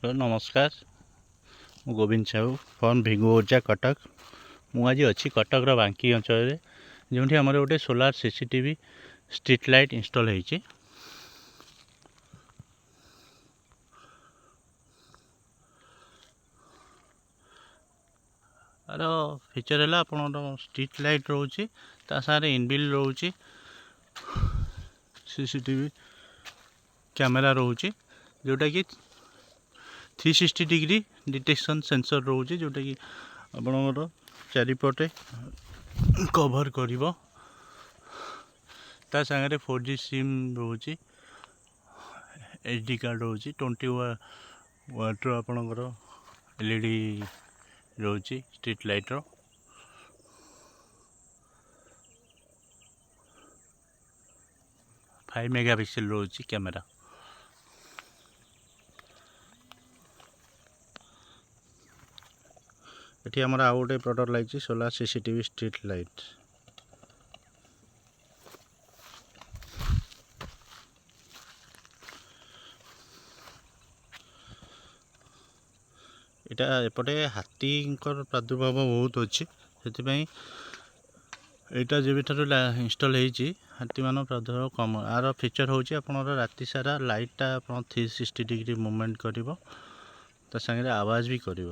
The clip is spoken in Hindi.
हेलो नमस्कार। मु गोविंद साहू फ्रॉम भिंगु ऊर्जा कटक। मुझे अच्छी कटक बांकी अंचल जो आमर गोटे solar CCTV street light install होती। यार फीचर है आप स्ट्रीट लाइट रोचे सारे इनबिल्ड रोचे सीसीटीवी कैमेरा रोचे जोटा कि 360 डिग्री डिटेक्शन सेंसर रोचे जोटा कि आपणकर चारिपटे कवर करिवो। ता सागरे 4G सिम रोचे, एचडी कार्ड रोचे, 20 वाट आपणकर एलईडी रोचे, स्ट्रीट लाइट रो 5 मेगापिक्सल रोचे कैमेरा। ये आमर आउ गोटे प्रडक्ट लगी सोलार सीसीटीवी स्ट्रीट लाइट। यहाँ एपटे हाथी प्रादुर्भाव बहुत अच्छी से यहाँ जब इंस्टॉल होती हाथी मान प्रादुर्भाव कम। यार फीचर हूँ आप राति सारा लाइटा 360 डिग्री मूवमेंट कर आवाज भी कर।